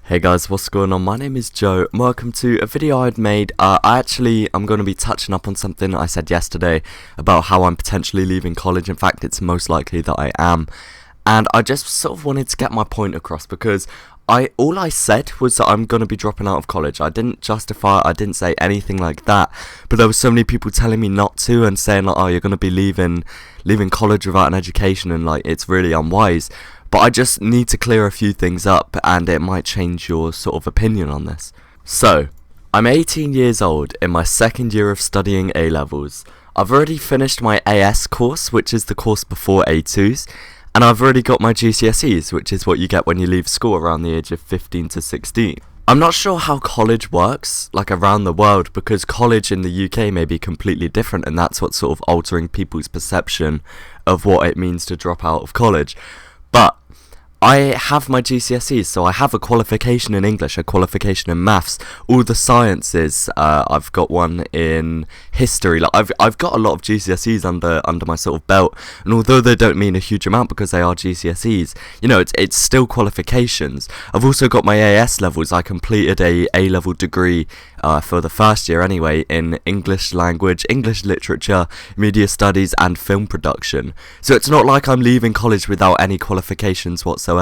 Hey guys, what's going on? My name is Joe and welcome to a video I'd made. I'm going to be touching up on something I said yesterday about how I'm potentially leaving college. In fact, it's most likely that I am. And I just sort of wanted to get my point across because all I said was that I'm going to be dropping out of college. I didn't justify it, I didn't say anything like that. But there were so many people telling me not to and saying like, oh, you're going to be leaving college without an education and like it's really unwise. But I just need to clear a few things up and it might change your sort of opinion on this. So, I'm 18 years old in my second year of studying A-levels. I've already finished my AS course, which is the course before A2s, and I've already got my GCSEs, which is what you get when you leave school around the age of 15 to 16. I'm not sure how college works, like around the world, because college in the UK may be completely different and that's what's sort of altering people's perception of what it means to drop out of college. But I have my GCSEs, so I have a qualification in English, a qualification in maths, all the sciences. I've got one in history. Like I've got a lot of GCSEs under my sort of belt, and although they don't mean a huge amount because they are GCSEs, you know, it's still qualifications. I've also got my AS levels. I completed a A-level degree for the first year anyway in English language, English literature, media studies, and film production. So it's not like I'm leaving college without any qualifications whatsoever.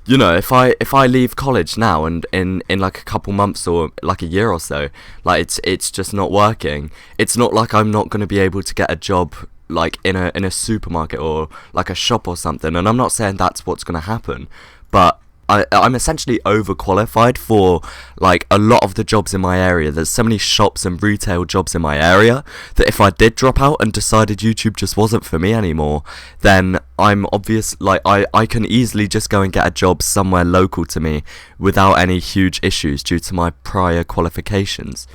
You know, if I leave college now and in like a couple months or like a year or so, like it's just not working. It's not like I'm not going to be able to get a job like in a supermarket or like a shop or something. And I'm not saying that's what's going to happen, but I'm essentially overqualified for like a lot of the jobs in my area. There's so many shops and retail jobs in my area that if I did drop out and decided YouTube just wasn't for me anymore, then I'm I can easily just go and get a job somewhere local to me without any huge issues due to my prior qualifications.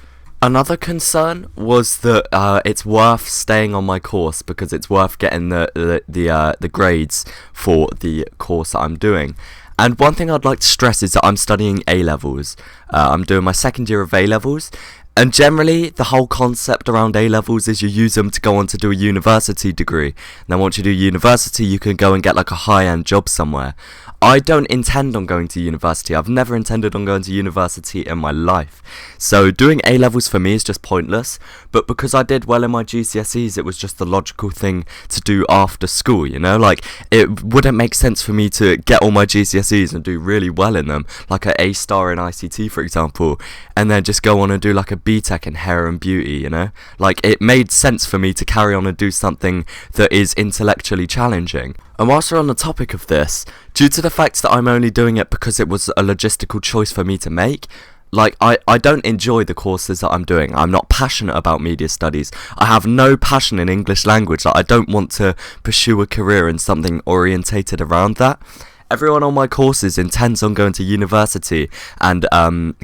Another concern was that it's worth staying on my course because it's worth getting the grades for the course that I'm doing. And one thing I'd like to stress is that I'm studying A-levels. I'm doing my second year of A-levels. And generally, the whole concept around A-levels is you use them to go on to do a university degree. And then once you do university, you can go and get like a high-end job somewhere. I don't intend on going to university. I've never intended on going to university in my life. So doing A-levels for me is just pointless. But because I did well in my GCSEs, it was just the logical thing to do after school, you know? Like, it wouldn't make sense for me to get all my GCSEs and do really well in them, like an A-star in ICT, for example, and then just go on and do like a BTEC in hair and beauty, you know? Like, it made sense for me to carry on and do something that is intellectually challenging. And whilst we're on the topic of this, due to the fact that I'm only doing it because it was a logistical choice for me to make, like, I don't enjoy the courses that I'm doing. I'm not passionate about media studies. I have no passion in English language. Like, I don't want to pursue a career in something orientated around that. Everyone on my courses intends on going to university and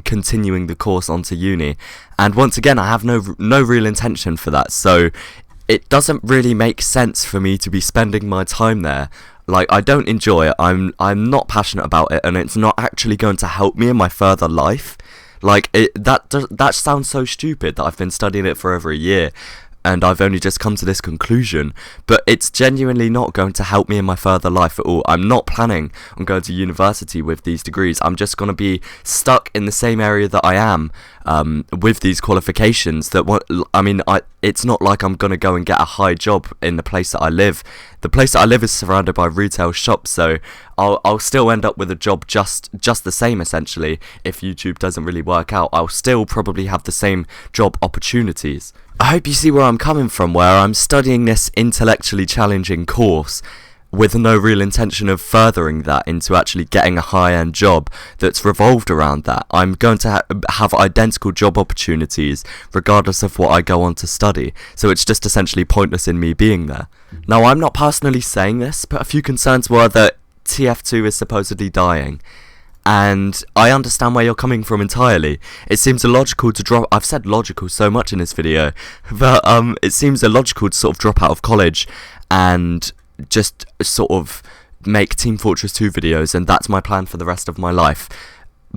continuing the course onto uni. And once again, I have no real intention for that. So it doesn't really make sense for me to be spending my time there. Like, I don't enjoy it, I'm not passionate about it, and it's not actually going to help me in my further life. Like, that sounds so stupid that I've been studying it for over a year, and I've only just come to this conclusion, but it's genuinely not going to help me in my further life at all. I'm not planning on going to university with these degrees. I'm just going to be stuck in the same area that I am with these qualifications. It's not like I'm going to go and get a high job in the place that I live. The place that I live is surrounded by retail shops, so I'll still end up with a job just the same, essentially. If YouTube doesn't really work out, I'll still probably have the same job opportunities. I hope you see where I'm coming from, where I'm studying this intellectually challenging course with no real intention of furthering that into actually getting a high-end job that's revolved around that. I'm going to have identical job opportunities regardless of what I go on to study, so it's just essentially pointless in me being there. Now, I'm not personally saying this, but a few concerns were that TF2 is supposedly dying. And I understand where you're coming from entirely. It seems illogical to drop. I've said logical so much in this video, but it seems illogical to sort of drop out of college and just sort of make Team Fortress 2 videos, and that's my plan for the rest of my life.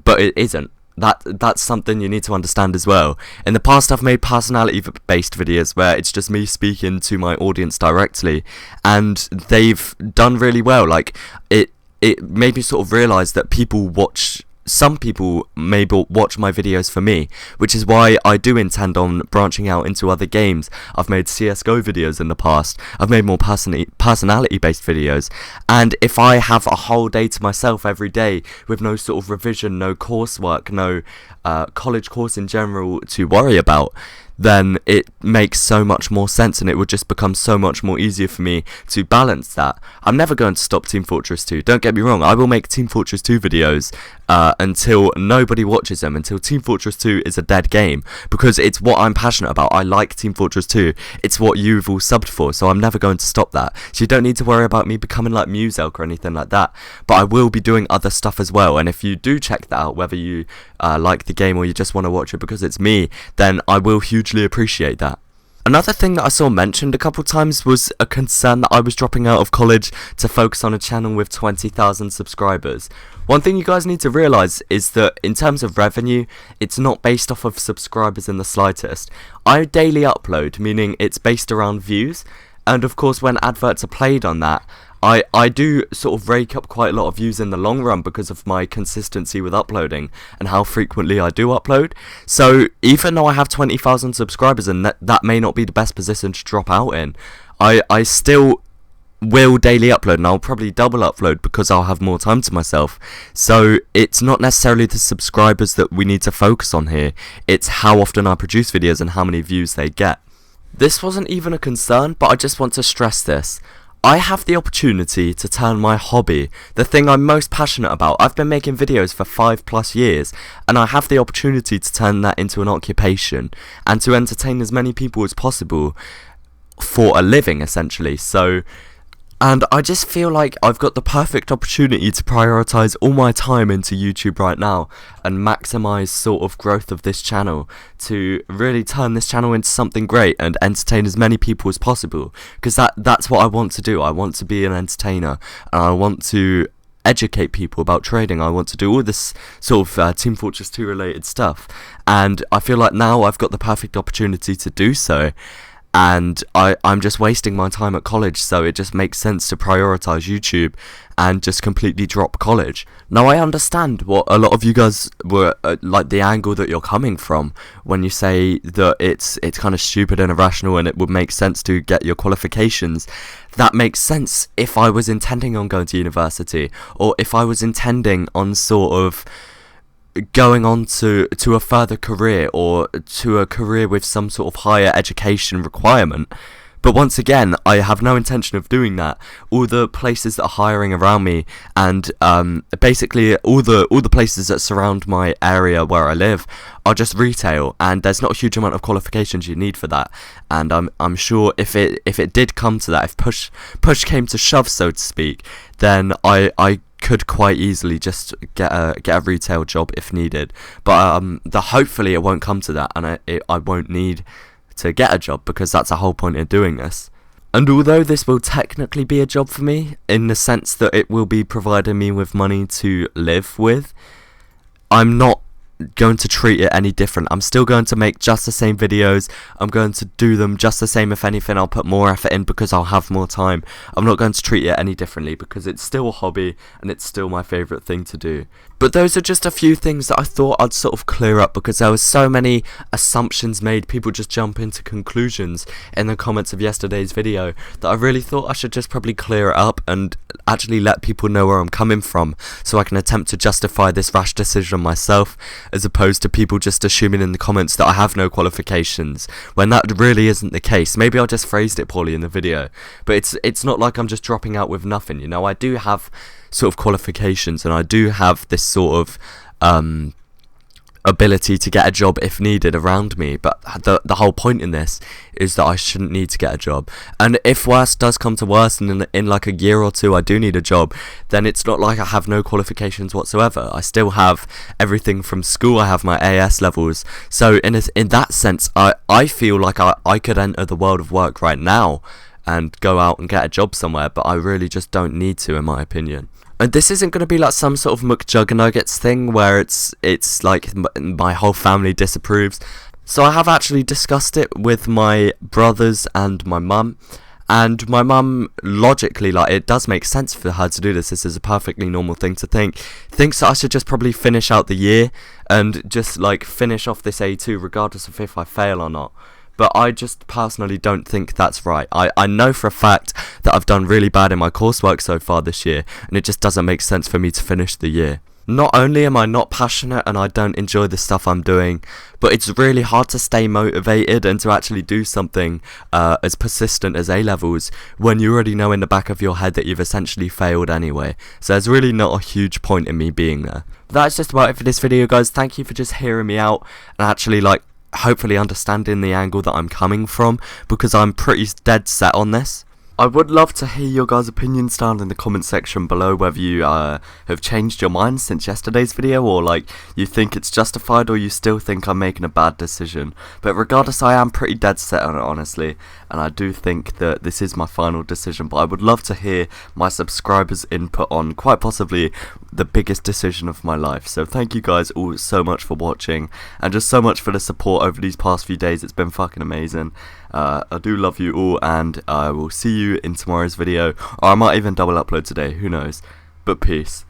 But it isn't. That's something you need to understand as well. In the past, I've made personality-based videos where it's just me speaking to my audience directly, and they've done really well. Like, it made me sort of realise that people watch some people may watch my videos for me, which is why I do intend on branching out into other games. I've made CSGO videos in the past, I've made more personality based videos, and if I have a whole day to myself every day with no sort of revision, no coursework, no college course in general to worry about, then it makes so much more sense, and it would just become so much more easier for me to balance that. I'm never going to stop Team Fortress 2, don't get me wrong. I will make Team Fortress 2 videos until nobody watches them, until Team Fortress 2 is a dead game, because it's what I'm passionate about. I like Team Fortress 2, it's what you've all subbed for, so I'm never going to stop that. So you don't need to worry about me becoming like Muselk or anything like that, but I will be doing other stuff as well. And if you do check that out, whether you like the game or you just want to watch it because it's me, then I will hugely appreciate that. Another thing that I saw mentioned a couple times was a concern that I was dropping out of college to focus on a channel with 20,000 subscribers. One thing you guys need to realise is that in terms of revenue, it's not based off of subscribers in the slightest. I daily upload, meaning it's based around views, and of course when adverts are played on that, I do sort of rake up quite a lot of views in the long run because of my consistency with uploading and how frequently I do upload. So even though I have 20,000 subscribers and that may not be the best position to drop out in, I still will daily upload, and I'll probably double upload because I'll have more time to myself. So it's not necessarily the subscribers that we need to focus on here, it's how often I produce videos and how many views they get. This wasn't even a concern, but I just want to stress this. I have the opportunity to turn my hobby, the thing I'm most passionate about. I've been making videos for 5+ years, and I have the opportunity to turn that into an occupation and to entertain as many people as possible for a living, essentially. And I just feel like I've got the perfect opportunity to prioritise all my time into YouTube right now and maximise sort of growth of this channel, to really turn this channel into something great and entertain as many people as possible, because that's what I want to do. I want to be an entertainer, and I want to educate people about trading. I want to do all this sort of Team Fortress 2 related stuff, and I feel like now I've got the perfect opportunity to do so. And I'm just wasting my time at college, so it just makes sense to prioritise YouTube and just completely drop college. Now I understand what a lot of you guys were, like the angle that you're coming from when you say that it's kind of stupid and irrational and it would make sense to get your qualifications. That makes sense if I was intending on going to university, or if I was intending on sort of going on to a further career, or to a career with some sort of higher education requirement. But once again, I have no intention of doing that. All the places that are hiring around me, and basically all the places that surround my area where I live, are just retail, and there's not a huge amount of qualifications you need for that. And I'm sure if it did come to that, if push came to shove, so to speak, then I could quite easily just get a retail job if needed. But hopefully it won't come to that, and I won't need to get a job, because that's the whole point of doing this. And although this will technically be a job for me, in the sense that it will be providing me with money to live with, I'm not going to treat it any different. I'm still going to make just the same videos. I'm going to do them just the same. If anything, I'll put more effort in because I'll have more time. I'm not going to treat it any differently, because it's still a hobby and it's still my favourite thing to do. But those are just a few things that I thought I'd sort of clear up, because there was so many assumptions made, people just jump into conclusions in the comments of yesterday's video, that I really thought I should just probably clear it up and actually let people know where I'm coming from, so I can attempt to justify this rash decision myself, as opposed to people just assuming in the comments that I have no qualifications, when that really isn't the case. Maybe I just phrased it poorly in the video, but it's not like I'm just dropping out with nothing, you know. I do have sort of qualifications, and I do have this sort of ability to get a job if needed around me, but the whole point in this is that I shouldn't need to get a job. And if worse does come to worse, and in like a year or two I do need a job, then it's not like I have no qualifications whatsoever. I still have everything from school. I have my AS levels, so in that sense I feel like I could enter the world of work right now and go out and get a job somewhere, but I really just don't need to, in my opinion. And this isn't going to be like some sort of McJuggernuggets thing where it's like my whole family disapproves. So I have actually discussed it with my brothers and my mum, And my mum, logically, like, it does make sense for her to do this. This is a perfectly normal thing to think. Thinks that I should just probably finish out the year and just, like, finish off this A2 regardless of if I fail or not. But I just personally don't think that's right. I know for a fact that I've done really bad in my coursework so far this year, and it just doesn't make sense for me to finish the year. Not only am I not passionate and I don't enjoy the stuff I'm doing, but it's really hard to stay motivated and to actually do something as persistent as A-levels when you already know in the back of your head that you've essentially failed anyway. So there's really not a huge point in me being there. But that's just about it for this video, guys. Thank you for just hearing me out and actually, like, hopefully understanding the angle that I'm coming from, because I'm pretty dead set on this. I would love to hear your guys' opinions down in the comment section below, whether you have changed your mind since yesterday's video, or like you think it's justified, or you still think I'm making a bad decision. But regardless, I am pretty dead set on it, honestly, and I do think that this is my final decision. But I would love to hear my subscribers' input on quite possibly the biggest decision of my life. So thank you guys all so much for watching, and just so much for the support over these past few days. It's been fucking amazing. I do love you all, and I will see you in tomorrow's video, or I might even double upload today, who knows. But peace.